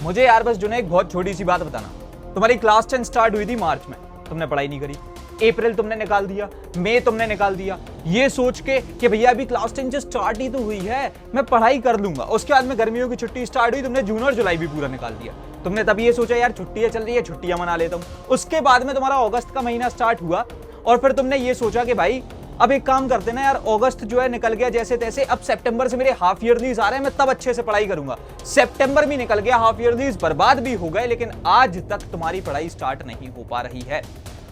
मुझे यार बस जो ना एक बहुत छोटी सी बात बताना, तुम्हारी क्लास 10 स्टार्ट हुई थी मार्च में, तुमने पढ़ाई नहीं करी, अप्रैल तुमने निकाल दिया, मई तुमने निकाल दिया, ये सोच के कि भैया अभी क्लास 10 जो स्टार्ट ही तो हुई है, मैं पढ़ाई कर लूंगा। उसके बाद में गर्मियों की छुट्टी स्टार्ट हुई, तुमने जून और जुलाई भी पूरा निकाल दिया। तुमने तब ये सोचा यार छुट्टियां चल रही है, छुट्टियां मना लेता हूं। उसके बाद में तुम्हारा अगस्त का महीना स्टार्ट हुआ और फिर तुमने ये सोचा कि भाई अब एक काम करते ना यार, अगस्त जो है निकल गया जैसे तैसे, अब सितंबर से मेरे हाफ ईयरलीज आ रहे हैं, मैं तब अच्छे से पढ़ाई करूंगा। सितंबर भी निकल गया, हाफ ईयरलीज बर्बाद भी हो गए, लेकिन आज तक तुम्हारी पढ़ाई स्टार्ट नहीं हो पा रही है।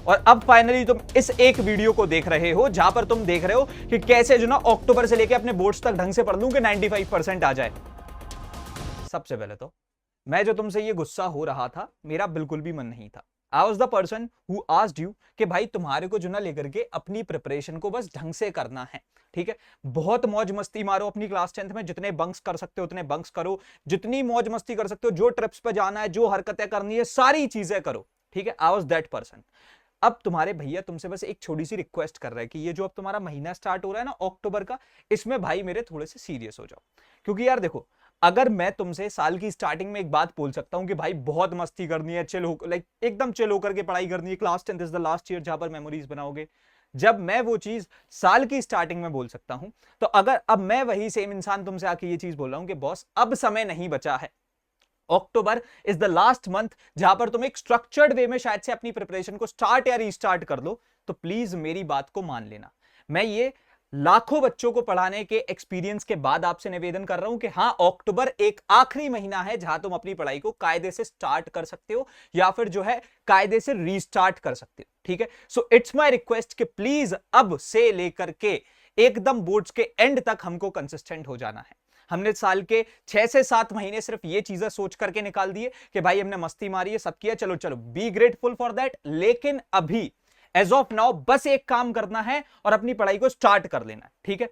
और अब फाइनली तुम इस एक वीडियो को देख रहे हो जहां पर तुम देख रहे हो कि कैसे जो ना अक्टूबर से लेके अपने बोर्ड्स तक ढंग से पढ़ लूं कि 95% आ जाए। सबसे पहले तो मैं जो तुमसे ये गुस्सा हो रहा था, मेरा बिल्कुल भी मन नहीं था। I was the person who asked you कि भाई तुम्हारे को जो ना लेकर के अपनी प्रिपरेशन को बस ढंग से करना है, ठीक है। बहुत मौज मस्ती मारो अपनी क्लास 10th में, जितने बंक्स कर सकते हो उतने बंक्स करो, जितनी मौज मस्ती कर सकते हो, जो ट्रिप्स पे जाना है, जो हरकतें करनी है, सारी चीजें करो, ठीक है। I was that person. अब तुम्हारे भैया तुमसे बस एक छोटी सी रिक्वेस्ट कर रहा है कि ये जो अब तुम्हारा महीना स्टार्ट हो रहा है ना अक्टूबर का, इसमें भाई मेरे थोड़े से सीरियस हो जाओ। क्योंकि यार देखो, अगर मैं तुमसे साल की स्टार्टिंग में एक बात बोल सकता हूं कि भाई बहुत मस्ती करनी है, चिल हो, लाइक एकदम चिल होकर के पढ़ाई करनी है, class 10th is the last year जहां पर मेमोरीज बनाओगे, जब मैं वो चीज साल की स्टार्टिंग में बोल सकता हूं, तो अगर अब मैं वही सेम इंसान तुमसे आके ये चीज बोल रहा हूं कि बॉस अब समय नहीं बचा है, October is the last month जहां पर तुम एक स्ट्रक्चर्ड वे में शायद से अपनी प्रिपरेशन को स्टार्ट या रीस्टार्ट कर लो, तो प्लीज मेरी बात को मान लेना। मैं ये लाखों बच्चों को पढ़ाने के एक्सपीरियंस के बाद आपसे निवेदन कर रहा हूं कि हां, अक्टूबर एक आखिरी महीना है जहां तुम अपनी पढ़ाई को कायदे से स्टार्ट कर सकते हो या फिर जो है कायदे से रीस्टार्ट कर सकते हो, ठीक है। सो इट्स माय रिक्वेस्ट कि प्लीज अब से लेकर के एकदम बोर्ड्स के एंड तक हमको कंसिस्टेंट हो जाना है। हमने साल के 6 से 7 महीने सिर्फ ये चीजें सोच करके निकाल दिए कि भाई हमने मस्ती मारी है, सब किया, चलो चलो, बी ग्रेटफुल फॉर दैट। लेकिन अभी एज ऑफ नाउ बस एक काम करना है और अपनी पढ़ाई को स्टार्ट कर लेना है, ठीक है।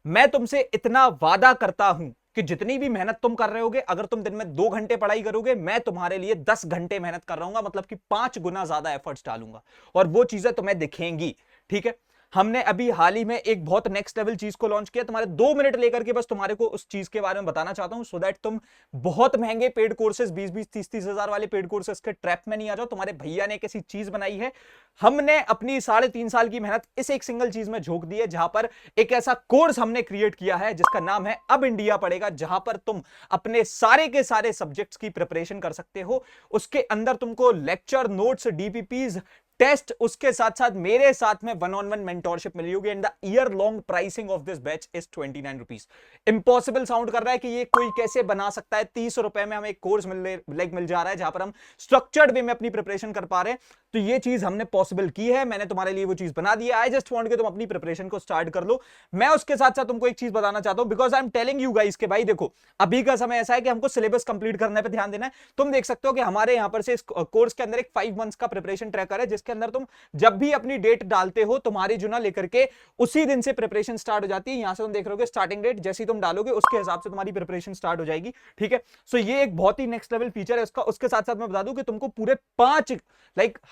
मैं तुमसे इतना वादा करता हूं कि जितनी भी मेहनत तुम कर रहे होगे, अगर तुम दिन में 2 घंटे पढ़ाई करोगे, मैं तुम्हारे लिए 10 घंटे मेहनत कर रहा हूं, मतलब कि 5 गुना ज्यादा एफर्ट्स डालूंगा और वो चीजें तुम्हें दिखेंगी, ठीक है। हमने अभी हाल ही में एक बहुत नेक्स्ट लेवल चीज को लॉन्च किया, तुम्हारे 2 मिनट लेकर के बस तुम्हारे को उस चीज के बारे में बताना चाहता हूं, सो दैट तुम बहुत महंगे पेड कोर्सेज 20-20, 30-30 हजार वाले पेड कोर्सेज के ट्रैप में नहीं आ जाओ। तुम्हारे भैया ने एक ऐसी चीज बनाई है, हमने अपनी 3.5 साल की मेहनत इस एक सिंगल चीज में झोंक दी है, जहां पर एक ऐसा कोर्स हमने क्रिएट किया है जिसका नाम है अब इंडिया पढ़ेगा, जहां पर तुम अपने सारे के सारे सब्जेक्ट्स की प्रिपरेशन कर सकते हो। उसके अंदर तुमको लेक्चर नोट्स, डीपीपीज, टेस्ट, उसके साथ साथ मेरे साथ में 1-on-1 मेंटोरशिप मिली होगी। And the year long pricing of this batch is 29 rupees. Impossible sound कर रहा है कि ये कोई कैसे बना सकता है, 30 रुपए में हमें एक कोर्स मिल जा रहा है जहां पर हम स्ट्रक्चर्ड वे में अपनी प्रिपरेशन कर पा रहे हैं। तो ये चीज हमने पॉसिबल की है, मैंने तुम्हारे लिए वो चीज बना दी है। आई जस्ट वांट कि तुम अपनी प्रिपरेशन को स्टार्ट कर लो। मैं उसके साथ साथ तुमको एक चीज बताना चाहता हूं, because I am telling you guys के भाई देखो, अभी का समय ऐसा है कि हमको सिलेबस कंप्लीट करने पे ध्यान देना है। तुम देख सकते हो कि हमारे यहां पर से इस कोर्स के अंदर एक 5 मंथ्स का प्रिपरेशन ट्रैकर है, जिसके अंदर तुम जब भी अपनी डेट डालते हो, तुम्हारी जुना लेकर के उसी दिन से प्रिपरेशन स्टार्ट हो जाती है। यहां से तुम देख रहे हो स्टार्टिंग डेट, जैसे ही तुम डालोगे उसके हिसाब से तुम्हारी प्रिपरेशन स्टार्ट हो जाएगी, ठीक है। सो ये एक बहुत ही नेक्स्ट लेवल फीचर है उसका। उसके साथ साथ मैं बता दूं कि तुमको पूरे 5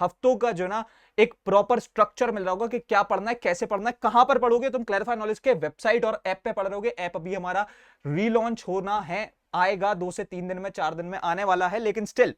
हफ्तों का जो ना एक प्रॉपर स्ट्रक्चर मिल रहा होगा कि क्या पढ़ना है, कैसे पढ़ना है, कहां पर पढ़ोगे। तुम क्लैरिफाई नॉलेज के वेबसाइट और ऐप पे पढ़ रहोगे। ऐप अभी हमारा रीलॉन्च होना है, आएगा 2 से 3 दिन में, 4 दिन में आने वाला है, लेकिन स्टिल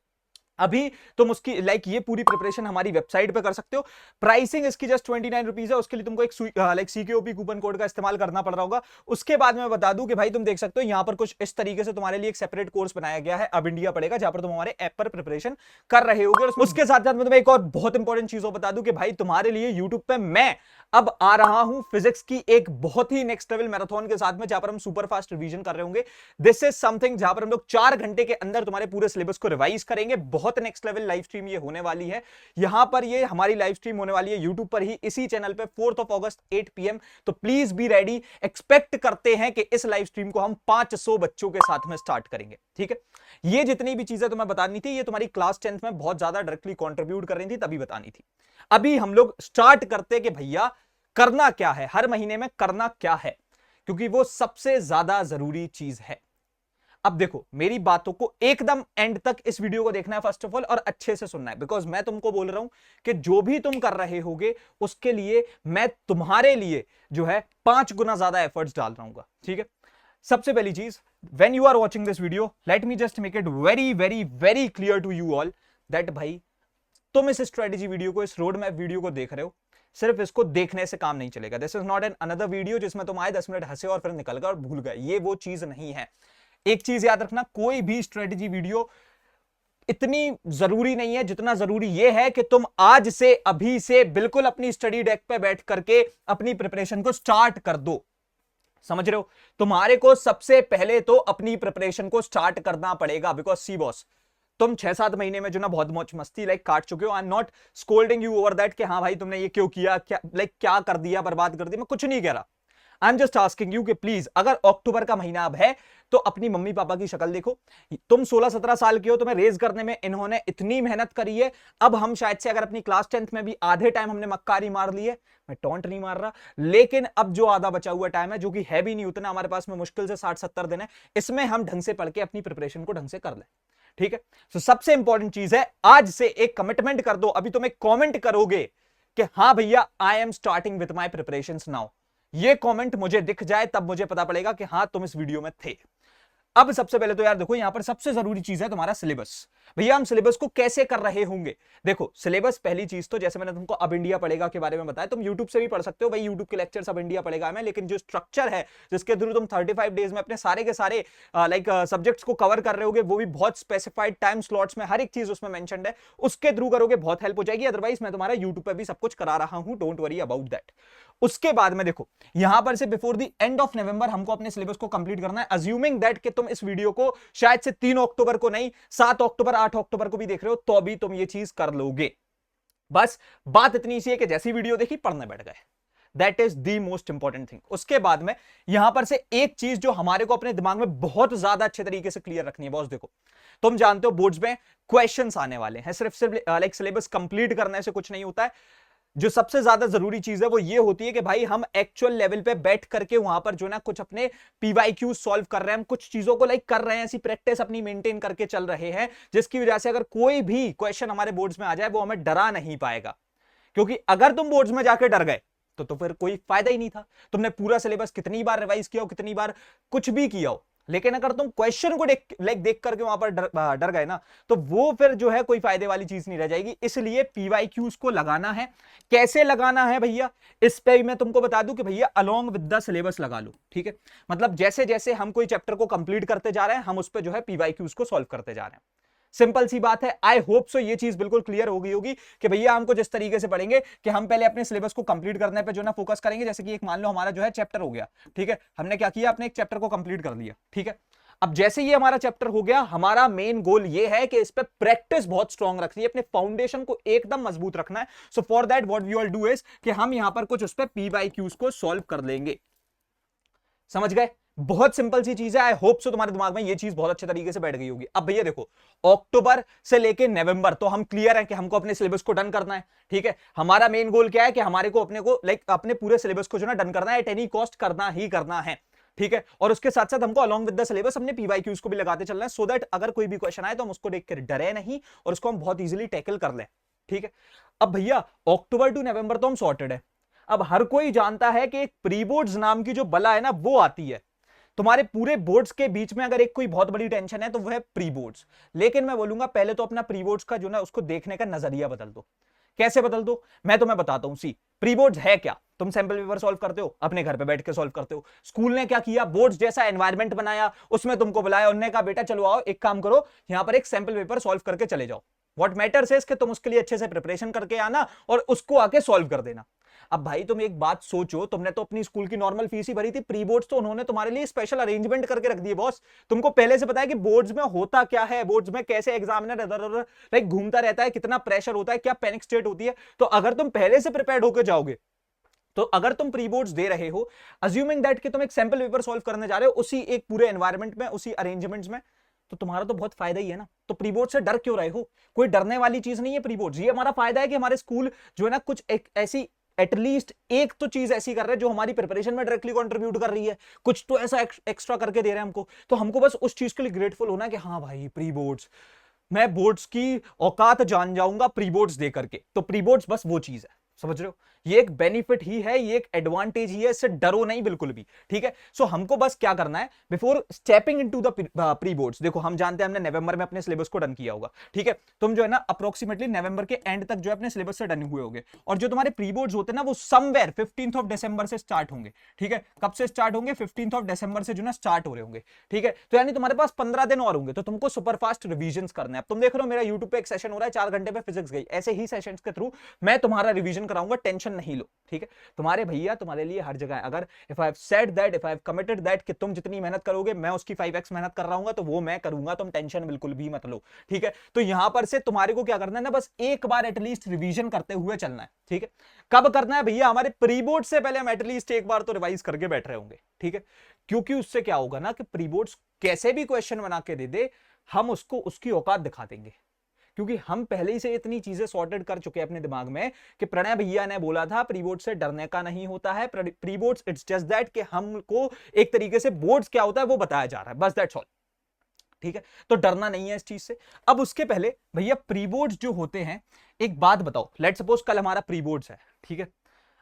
अभी तुम उसकी ये पूरी प्रिपरेशन हमारी वेबसाइट पे कर सकते हो। प्राइसिंग इसकी जस्ट 29 रुपीज है। उसके लिए तुमको एक सीकेओपी कूपन कोड का इस्तेमाल करना पड़ रहा होगा। उसके बाद मैं बता दूं कि भाई तुम देख सकते हो यहां पर कुछ इस तरीके से तुम्हारे लिए एक सेपरेट कोर्स बनाया गया है, अब इंडिया पढ़ेगा, जहां पर तुम हमारे ऐप पर प्रिपरेशन कर रहे होगे। उसके साथ साथ मैं तुम्हें एक और बहुत इंपॉर्टेंट चीज बता दूं कि भाई तुम्हारे लिए यूट्यूब पे मैं अब आ रहा हूं फिजिक्स की एक बहुत ही नेक्स्ट लेवल मैराथन के साथ में, जहां पर हम सुपर फास्ट रिवीजन कर रहे होंगे। दिस इज समथिंग जहां पर हम लोग 4 घंटे के अंदर तुम्हारे पूरे सिलेबस को रिवाइज करेंगे। बहुत नेक्स्ट लेवल लाइव स्ट्रीम ये होने वाली है। यहां पर ये हमारी लाइव स्ट्रीम होने वाली है यूट्यूब पर ही, इसी चैनल पे 4 अगस्त 8 PM। तो प्लीज बी रेडी। एक्सपेक्ट करते हैं कि इस लाइव स्ट्रीम को हम 500 बच्चों के साथ में स्टार्ट करेंगे, ठीक है। ये जितनी भी चीजें तुम्हें बतानी थी, ये तुम्हारी क्लास 10th में बहुत ज्यादा डायरेक्टली कंट्रीब्यूट कर रही थी, तभी बतानी थी। अभी हम लोग स्टार्ट करते कि भैया करना क्या है, हर महीने में करना क्या है, क्योंकि वो सबसे ज्यादा जरूरी चीज है। अब देखो, मेरी बातों को एकदम एंड तक इस वीडियो को देखना है फर्स्ट ऑफ ऑल, और अच्छे से सुनना है, बिकॉज मैं तुमको बोल रहा हूं कि जो भी तुम कर रहे होगे उसके लिए मैं तुम्हारे लिए जो है 5 गुना ज्यादा एफर्ट्स डाल रहा हूं, ठीक है। सबसे पहली चीज, when you are watching this video, let me just make it very very very clear to you all that भाई तुम इस स्ट्रेटेजी वीडियो को, इस रोड मैप वीडियो को देख रहे हो, सिर्फ इसको देखने से काम नहीं चलेगा। This is not an another video जिसमें तुम आए 10 मिनट हंसे और फिर निकल गए और भूल गए, ये वो चीज नहीं है। एक चीज याद रखना, कोई भी स्ट्रेटेजी वीडियो इतनी जरूरी नहीं है जितना जरूरी यह है कि तुम आज से, अभी से बिल्कुल अपनी स्टडी डेस्क पे बैठ करके अपनी प्रिपरेशन को स्टार्ट कर दो। समझ रहे हो? तुम्हारे को सबसे पहले तो अपनी प्रिपरेशन को स्टार्ट करना पड़ेगा, बिकॉज सी बॉस, तुम 6-7 महीने में जो ना बहुत मौज मस्ती लाइक काट चुके हो। I am not scolding you over that कि हाँ भाई तुमने ये क्यों किया, क्या लाइक क्या कर दिया, बर्बाद कर दिया, मैं कुछ नहीं कह रहा। I am just asking you कि प्लीज, अगर अक्टूबर का महीना अब है तो अपनी मम्मी पापा की शक्ल देखो। तुम 16-17 साल के हो, तुम्हें रेज करने में इन्होंने इतनी मेहनत करी है। अब हम शायद से अगर अपनी क्लास 10th में भी आधे टाइम हमने मक्कारी मार ली है, मैं टॉन्ट नहीं मार रहा, लेकिन अब जो आधा बचा हुआ टाइम है, जो कि है भी नहीं उतना हमारे पास में, मुश्किल से 60-70 दिन है, इसमें हम ढंग से पढ़ के अपनी प्रिपरेशन को ढंग से कर ले। ठीक है? तो सबसे इंपॉर्टेंट चीज है, आज से एक कमिटमेंट कर दो। अभी तुम एक कमेंट करोगे कि हाँ भैया I am starting with my preparations now, ये कमेंट मुझे दिख जाए तब मुझे पता पड़ेगा कि हाँ तुम इस वीडियो में थे। अब सबसे पहले तो यार देखो, यहां पर सबसे जरूरी चीज है तुम्हारा सिलेबस। भैया हम सिलेबस को कैसे कर रहे होंगे? देखो सिलेबस, पहली चीज तो जैसे मैंने तुमको अब इंडिया पढ़ेगा के बारे में बताया, तुम यूट्यूब से भी पढ़ सकते हो भाई, यूट्यूब के लेक्चर्स अब इंडिया पढ़ेगा में, लेकिन जो स्ट्रक्चर है जिसके थ्रू तुम 35 डेज में अपने सारे के सारे लाइक सब्जेक्ट्स को कवर कर रहे होगे, वो भी बहुत स्पेसिफाइड टाइम स्लॉट्स में, हर एक चीज उसमें मेंशन्ड है, उसके थ्रू करोगे बहुत हेल्प हो जाएगी। अदरवाइज मैं तुम्हारा यूट्यूब पर भी सब कुछ करा रहा हूं, डोंट वरी अबाउट दैट। उसके बाद में देखो, यहां पर से before the end of November हमको अपने सिलेबस को कंप्लीट करना है, अज्यूमिंग दैट कि तुम इस वीडियो को शायद से 3 अक्टूबर को नहीं, 7 अक्टूबर 8 अक्टूबर को भी देख रहे हो, तो भी तुम ये चीज कर लोगे। बस बात इतनी सी है कि जैसी वीडियो देखी पढ़ने बैठ गए, that is the most important thing. उसके बाद में यहां पर से एक चीज जो हमारे को अपने दिमाग में बहुत ज्यादा अच्छे तरीके से क्लियर रखनी है बॉस, देखो तुम जानते हो बोर्ड्स में क्वेश्चंस आने वाले हैं, सिर्फ लाइक सिलेबस कंप्लीट करने से कुछ नहीं होता है। जो सबसे ज्यादा जरूरी चीज है वो ये होती है कि भाई हम एक्चुअल लेवल पे बैठ करके वहां पर जो ना कुछ अपने पीवाईक्यू सॉल्व कर रहे हैं, हम कुछ चीजों को लाइक कर रहे हैं, ऐसी प्रैक्टिस अपनी मेंटेन करके चल रहे हैं, जिसकी वजह से अगर कोई भी क्वेश्चन हमारे बोर्ड्स में आ जाए वो हमें डरा नहीं पाएगा। क्योंकि अगर तुम बोर्ड्स में जाकर डर गए तो फिर कोई फायदा ही नहीं था। तुमने पूरा सिलेबस कितनी बार रिवाइज किया हो, कितनी बार कुछ भी किया हो, लेकिन अगर तुम क्वेश्चन को देख करके वहां पर डर गए ना, तो वो फिर जो है कोई फायदे वाली चीज नहीं रह जाएगी। इसलिए पीवाईक्यूज को लगाना है। कैसे लगाना है भैया, इस पे मैं तुमको बता दूं कि भैया अलोंग विद द सिलेबस लगा लो। ठीक है? मतलब जैसे जैसे हम कोई चैप्टर को कंप्लीट करते जा रहे हैं, हम उस पर जो है पीवाईक्यूज को सॉल्व करते जा रहे हैं। सिंपल सी बात है। आई होप सो ये चीज बिल्कुल क्लियर हो गई होगी कि भैया हमको जिस तरीके से पढ़ेंगे कि हम पहले अपने सिलेबस को कंप्लीट करने पे जो ना फोकस करेंगे। जैसे कि एक मान लो हमारा जो है चैप्टर हो गया, ठीक है, हमने क्या किया, अपने एक चैप्टर को कंप्लीट कर लिया। ठीक है, अब जैसे ये हमारा चैप्टर हो गया, हमारा मेन गोल ये है कि इस पे प्रैक्टिस बहुत स्ट्रांग रखनी है, अपने फाउंडेशन को एकदम मजबूत रखना है। So for that what we will do is कि हम यहां पर कुछ उस पे पीवाईक्यूज को सॉल्व कर लेंगे। समझ गए? बहुत सिंपल सी चीज है। आई होप सो तुम्हारे दिमाग में ये चीज बहुत अच्छे तरीके से बैठ गई होगी। अब भैया देखो, अक्टूबर से लेके नवंबर तो हम क्लियर है कि हमको अपने सिलेबस को डन करना है। ठीक है, हमारा मेन गोल क्या है कि हमारे को अपने को लाइक अपने पूरे सिलेबस को जो ना डन करना है, एट एनी कॉस्ट करना ही करना है। ठीक है, और उसके साथ साथ हमको अलोंग विद द सिलेबस अपने पीवाईक्यूज को भी लगाते चलना है, सो दैट अगर कोई भी क्वेश्चन आए तो हम उसको देखकर डरे नहीं और उसको हम बहुत इजीली टैकल कर लें। ठीक है, अब भैया अक्टूबर टू नवंबर तो हम सॉर्टेड है। अब हर कोई जानता है कि एक प्री बोर्ड्स नाम की जो बला है ना, वो आती है तुम्हारे पूरे बोर्ड्स के बीच में। अगर एक कोई बहुत बड़ी टेंशन है तो वह है प्री बोर्ड्स। लेकिन मैं बोलूंगा पहले तो अपना प्री बोर्ड्स का जो ना उसको देखने का नजरिया बदल दो। कैसे बदल दो, मैं तुम्हें बताता हूं। सी प्री बोर्ड्स है क्या? तुम सैंपल पेपर सॉल्व करते हो, अपने घर पे बैठ के सॉल्व करते हो। स्कूल ने क्या किया, बोर्ड्स जैसा एनवायरनमेंट बनाया, उसमें तुमको बुलाया, उन्होंने कहा बेटा चलो आओ एक काम करो, यहां पर एक सैंपल पेपर सॉल्व करके चले जाओ। व्हाट मैटर्स इज कि तुम उसके लिए अच्छे से प्रिपरेशन करके आना और उसको आके सॉल्व कर देना। अब भाई तुम एक बात सोचो, तुमने तो अपनी स्कूल की नॉर्मल फीस ही भरी थी, प्री बोर्ड्स तो उन्होंने तुम्हारे लिए स्पेशल अरेंजमेंट करके रख दिए बॉस। तुमको पहले से पता है कि बोर्ड्स में होता क्या है, बोर्ड्स में कैसे एग्जामिनर इधर उधर लाइक घूमता रहता है, कितना प्रेशर होता है, क्या पैनिक स्टेट होती है। तो अगर तुम पहले से प्रिपेयर्ड होकर जाओगे, तो अगर तुम प्री बोर्ड्स दे रहे हो, अज्यूमिंग दैट कि तुम एक सैंपल पेपर सॉल्व करने जा रहे हो उसी एक पूरे एनवायरमेंट में, उसी अरेंजमेंट्स में, तो तुम्हारा तो बहुत फायदा ही है ना। तो प्री बोर्ड से डर क्यों रहे हो? कोई डरने वाली चीज नहीं है प्री बोर्ड्स। ये हमारा फायदा है कि हमारे स्कूल जो है ना कुछ एक ऐसी एटलीस्ट एक तो चीज ऐसी कर रहे हैं जो हमारी प्रिपरेशन में डायरेक्टली कंट्रीब्यूट कर रही है, कुछ तो ऐसा एक्स्ट्रा करके दे रहे हैं हमको। तो हमको बस उस चीज के लिए ग्रेटफुल होना है कि हाँ भाई प्री बोर्ड्स, मैं बोर्ड्स की औकात जान जाऊंगा प्री बोर्ड्स दे करके। तो प्री बोर्ड्स बस वो चीज है। समझ रहे हो? ये एक बेनिफिट ही है, ये एक एडवांटेज ही है, इससे डरो नहीं बिल्कुल भी, ठीक है? सो हमको बस क्या करना है before stepping into the pre boards, देखो हम जानते हैं हमने नवंबर में अपने सिलेबस को डन किया होगा, ठीक है? तुम जो है ना अप्रोक्सीमेटली नवंबर के एंड तक जो है अपने सिलेबस से डन हुए होंगे, और जो तुम्हारे प्री बोर्ड्स होते हैं ना वो समवेयर 15th ऑफ दिसंबर से स्टार्ट होंगे, ठीक है? कब से स्टार्ट होंगे? 15th ऑफ दिसंबर से जो ना स्टार्ट हो रहे होंगे, ठीक है? तो यानी तुम्हारे पास 15 दिन और होंगे, तो तुमको सुपरफास्ट रिवीजन करना है। अब तुम देख रहे हो मेरा यूट्यूब पे एक सेशन हो रहा है 4 घंटे पे फिजिक्स गई, ऐसे ही सेशंस के थ्रू मैं तुम्हारा रिवीजन कराऊंगा, टेंशन नहीं लो, ठीक है? तुम्हारे भैया तुम्हारे लिए हर जगह है। अगर if I have said that, if I have committed that कि तुम जितनी मेहनत करोगे मैं उसकी 5x मेहनत कर रहा हूं, तो वो मैं करूंगा, तुम टेंशन बिल्कुल भी मत लो, ठीक है? तो यहां पर से तुम्हारे को क्या करना है ना, बस एक बार एटलीस्ट रिवीजन करते हुए चलना है, ठीक है? कब करना है भैया? हमारे प्री बोर्ड से पहले हम एटलीस्ट एक बार तो रिवाइज करके बैठ रहे होंगे, ठीक है? क्योंकि उससे क्या होगा ना कि प्री बोर्ड्स कैसे भी क्वेश्चन बना के दे दे, हम उसको उसकी औकात दिखा देंगे, क्योंकि हम पहले ही से इतनी चीजें सॉर्टेड कर चुके हैं अपने दिमाग में कि प्रणय भैया ने बोला था प्री बोर्ड से डरने का नहीं होता है, pre boards it's just that कि हमको एक तरीके से बोर्ड्स क्या होता है वो बताया जा रहा है, बस दैट्स ऑल, ठीक है? तो डरना नहीं है इस चीज से। अब उसके पहले भैया प्री बोर्ड्स जो होते हैं, एक बात बताओ, लेट्स सपोज कल हमारा प्री बोर्ड्स है, ठीक है?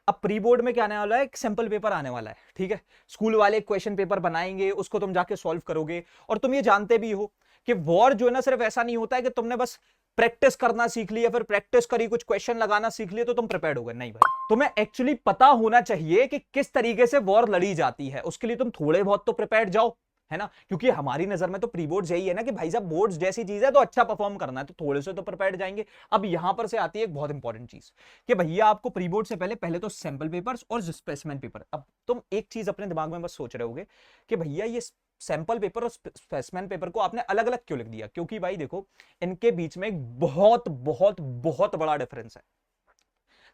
अब प्री बोर्ड में क्या आने वाला है? एक सिंपल पेपर आने वाला है, ठीक है? स्कूल वाले क्वेश्चन पेपर बनाएंगे, उसको तुम जाके सॉल्व करोगे, और तुम ये जानते भी हो कि वॉर जो है ना सिर्फ ऐसा नहीं होता है कि तुमने बस प्रैक्टिस करना सीख लिया, फिर प्रैक्टिस करी, कुछ क्वेश्चन लगाना सीख लिया तो तुम प्रिपेयर्ड हो गए, नहीं भाई। तुम्हें एक्चुअली पता होना चाहिए कि किस तरीके से वॉर लड़ी जाती है, उसके लिए तुम थोड़े बहुत तो प्रिपेयर्ड जाओ, है ना? क्योंकि हमारी नजर में तो प्री बोर्ड्स यही है ना कि भाई साहब बोर्ड्स जैसी चीज है तो अच्छा परफॉर्म करना है, तो थोड़े से तो प्रिपेयर्ड जाएंगे। अब यहां पर से आती है एक बहुत इंपॉर्टेंट चीज कि भैया आपको प्री बोर्ड से पहले पहले तो सैंपल पेपर्स और स्पेसिमेन पेपर। अब तुम एक चीज अपने दिमाग में बस सोच रहे होगे कि भैया ये सैंपल पेपर और स्पेसिमेन पेपर को आपने अलग अलग क्यों लिख दिया? क्योंकि भाई देखो इनके बीच में एक बहुत बहुत बहुत बड़ा डिफरेंस है।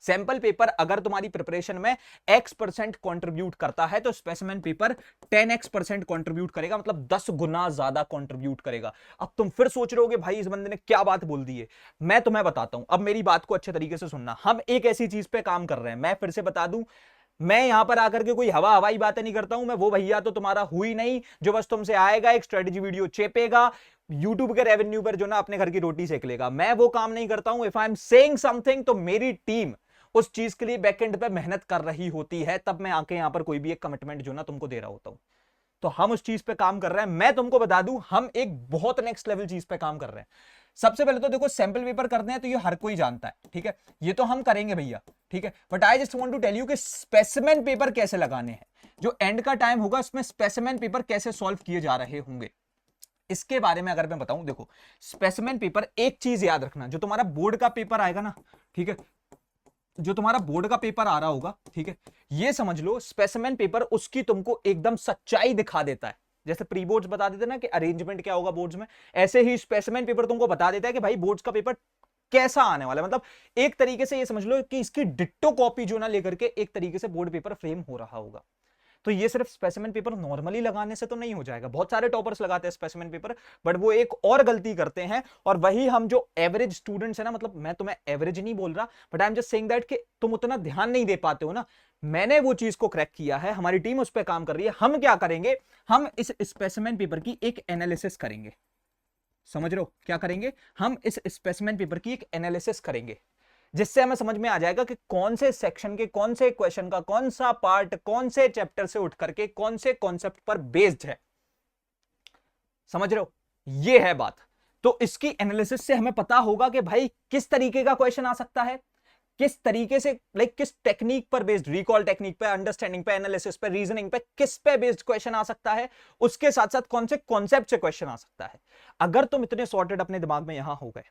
सैंपल पेपर अगर तुम्हारी प्रिपरेशन में x% कंट्रीब्यूट करता है तो स्पेसिमेन पेपर 10x% कंट्रीब्यूट करेगा, मतलब 10 गुना ज्यादा कंट्रीब्यूट करेगा। अब तुम फिर सोच रहे होगे भाई इस बंदे ने क्या बात बोल दी है। मैं तुम्हें बताता हूं, अब मेरी बात को अच्छे तरीके से सुनना। हम एक ऐसी चीज पे काम कर रहे हैं, मैं फिर से बता दूं, मैं यहां पर आकर के कोई हवाई बातें नहीं करता हूं। मैं वो भैया तो तुम्हारा हुई नहीं जो बस तुमसे आएगा, एक स्ट्रेटेजी वीडियो चेपेगा, यूट्यूब के रेवेन्यू पर जो ना अपने घर की रोटी सेक लेगा। मैं वो काम नहीं करता हूं। If I am saying something तो मेरी टीम उस चीज के लिए बैकएंड पे मेहनत कर रही होती है, तब मैं आके यहां पर कोई भी एक कमिटमेंट जो ना तुमको दे रहा होता हूं। तो हम उस चीज पे काम कर रहे हैं। मैं तुमको बता दूं हम एक बहुत नेक्स्ट लेवल चीज पे काम कर रहे हैं। सबसे पहले तो देखो सैंपल पेपर करने हैं तो ये हर कोई जानता है, ठीक है? ये तो हम करेंगे भैया, ठीक है? But I just want to tell you कि स्पेसिमेन पेपर कैसे लगाने हैं, जो एंड का टाइम होगा उसमें स्पेसिमेन पेपर कैसे सॉल्व किए जा रहे होंगे, इसके बारे में अगर मैं बताऊं। देखो स्पेसिमेन पेपर, एक चीज याद रखना, जो तुम्हारा बोर्ड का पेपर आएगा ना, ठीक है, जो तुम्हारा बोर्ड का पेपर आ रहा होगा, ठीक है, ये समझ लो स्पेसिमेन पेपर उसकी तुमको एकदम सच्चाई दिखा देता है। जैसे प्री बोर्ड्स बता देते ना कि अरेंजमेंट क्या होगा बोर्ड्स में, ऐसे ही स्पेसिमेन पेपर तुमको बता देता है कि भाई बोर्ड्स का पेपर कैसा आने वाला है। मतलब एक तरीके से ये समझ लो कि इसकी डिट्टो कॉपी जो ना लेकर के एक तरीके से बोर्ड पेपर फ्रेम हो रहा होगा। तो ये सिर्फ स्पेसिमेन पेपर नॉर्मली लगाने से तो नहीं हो जाएगा। बहुत सारे टॉपर्स लगाते हैं स्पेसिमेन पेपर, बट वो एक और गलती करते हैं, और वही हम जो एवरेज स्टूडेंट्स है ना, मतलब मैं तुम्हें एवरेज नहीं बोल रहा, but I am just saying that कि तुम उतना ध्यान नहीं दे पाते हो ना। मैंने वो चीज को क्रैक किया है, हमारी टीम उस पर काम कर रही है। हम क्या करेंगे, हम इस स्पेसिमेन पेपर की एक एनालिसिस करेंगे। समझ रहे हो क्या करेंगे? हम इस स्पेसिमेन पेपर की एक एनालिसिस करेंगे, जिससे हमें समझ में आ जाएगा कि कौन से सेक्शन के कौन से क्वेश्चन का कौन सा पार्ट कौन से चैप्टर से उठ करके कौन से कॉन्सेप्ट पर बेस्ड है। समझ रहे हो? ये है बात। तो इसकी एनालिसिस से हमें पता होगा कि भाई किस तरीके का क्वेश्चन आ सकता है, किस तरीके से किस टेक्निक पर बेस्ड, रिकॉल टेक्निक पे, अंडरस्टैंडिंग पे, एनालिसिस पे, रीजनिंग पे, किस पे बेस्ड क्वेश्चन आ सकता है, उसके साथ साथ कौन से कॉन्सेप्ट से क्वेश्चन आ सकता है। अगर तुम इतने सॉर्टेड अपने दिमाग में यहां हो गए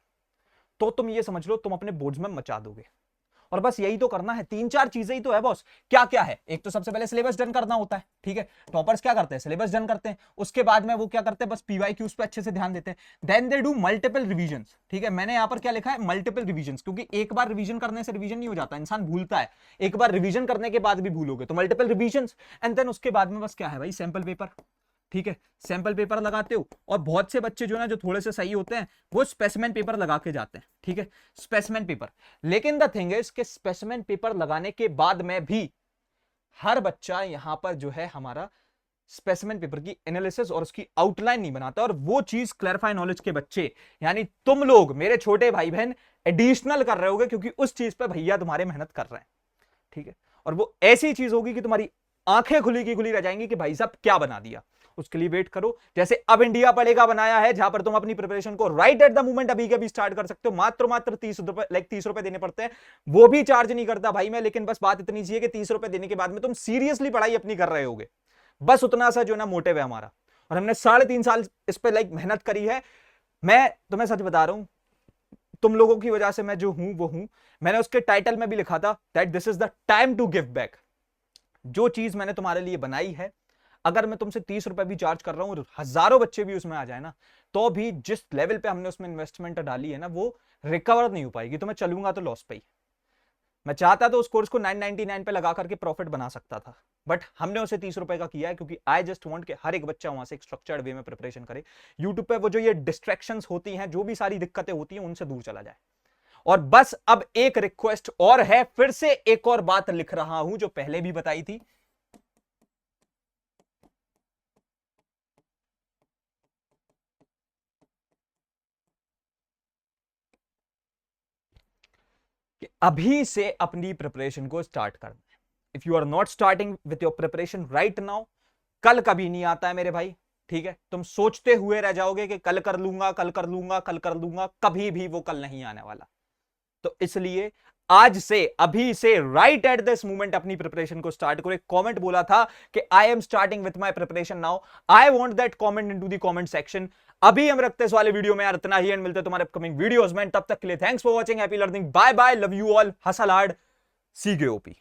तो तुम ये समझ लो तुम अपने बोर्ड्स में मचा दोगे। और बस यही तो करना है, 3-4 चीजें ही तो है बॉस। क्या क्या है? एक तो सबसे पहले सिलेबस डन करना होता है, ठीक है? टॉपर्स क्या करते हैं, सिलेबस डन करते हैं, उसके बाद में वो क्या करते हैं, बस पीवाईक्यूज पे अच्छे से ध्यान देते हैं। देन दे डू मल्टीपल रिवीजंस, ठीक है? मैंने यहां पर क्या लिखा है, मल्टीपल रिवीजंस, क्योंकि एक बार रिवीजन करने से रिवीजन नहीं हो जाता, इंसान भूलता है। एक बार रिवीजन करने के बाद भी भूलोगे, तो मल्टीपल रिवीजंस। एंड देन उसके बाद में बस क्या है भाई, सैंपल पेपर, ठीक है? सैंपल पेपर लगाते हो, और बहुत से बच्चे जो ना जो थोड़े से सही होते हैं वो स्पेसिमेन पेपर लगा के जाते हैं, ठीक है? Specimen paper. लेकिन द थिंग इज कि स्पेसिमेन पेपर लगाने के बाद में भी हर बच्चा यहां पर जो है हमारा स्पेसिमेन पेपर की एनालिसिस और उसकी आउटलाइन नहीं बनाता, और वो चीज क्लैरिफाई नॉलेज के बच्चे यानी तुम लोग मेरे छोटे भाई बहन एडिशनल कर रहे होगे, क्योंकि उस चीज पे भैया तुम्हारे मेहनत कर रहे हैं, ठीक है। और वो ऐसी चीज होगी कि तुम्हारी आंखें खुली की खुली रह जाएंगी कि भाई साहब क्या बना दिया। उसके लिए वेट करो, जैसे अब इंडिया पढ़ेगा बनाया है, जहां पर तुम अपनी प्रिपरेशन को राइट एट द मोमेंट अभी के भी स्टार्ट कर सकते हो। मात्र 30 रुपए, लाइक 30 रुपए देने पड़ते हैं, वो भी चार्ज नहीं करता भाई मैं, लेकिन बस बात इतनी चाहिए कि 30 रुपए देने के बाद में तुम सीरियसली पढ़ाई अपनी कर रहे होगे। बस उतना सा जो ना मोटिव है हमारा, और हमने 3.5 साल इस पे लाइक मेहनत करी है। मैं तुम्हें सच बता रहा हूं, तुम लोगों की वजह से मैं जो हूं वो हूं। मैंने उसके टाइटल में भी लिखा था that this is the time to give back. जो चीज मैंने तुम्हारे लिए बनाई है, अगर मैं तुमसे 30 रुपए भी चार्ज कर रहा हूं, हजारों बच्चे भी उसमें आ जाए ना, तो भी जिस लेवल पे हमने उसमें इन्वेस्टमेंट डाली है ना, वो रिकवर नहीं हो पाएगी। तो मैं चलूंगा तो लॉस पे ही। मैं चाहता तो उस कोर्स को 999 पे लगा करके प्रॉफिट बना सकता था, बट हमने उसे 30 रुपए का किया है, क्योंकि आई जस्ट वांट कि हर एक बच्चा वहां से एक स्ट्रक्चर्ड वे में प्रिपरेशन करे। यूट्यूब पे वो जो ये डिस्ट्रैक्शंस होती हैं, जो भी सारी दिक्कतें होती हैं, उनसे दूर चला जाए। और बस अब एक रिक्वेस्ट और है, फिर से एक और बात लिख रहा हूं जो पहले भी बताई थी। कि अभी से अपनी प्रिपरेशन को स्टार्ट करना है। If you are not starting with your preparation right now, कल कभी नहीं आता है मेरे भाई, ठीक है। तुम सोचते हुए रह जाओगे कि कल कर लूंगा, कल कर लूंगा, कल कर लूंगा, कभी भी वो कल नहीं आने वाला। तो इसलिए आज से, अभी से, राइट एट दिस मोमेंट अपनी प्रिपरेशन को स्टार्ट करो। एक कमेंट बोला था कि I am starting with my preparation now, I want that comment into the comment section. अभी हम रखते हैं इस वाले वीडियो में यार इतना ही, एंड मिलते हैं तुम्हारे अपकमिंग वीडियोस में। तब तक के लिए thanks for watching, happy learning, bye bye, love you all, hustle hard, C K OP.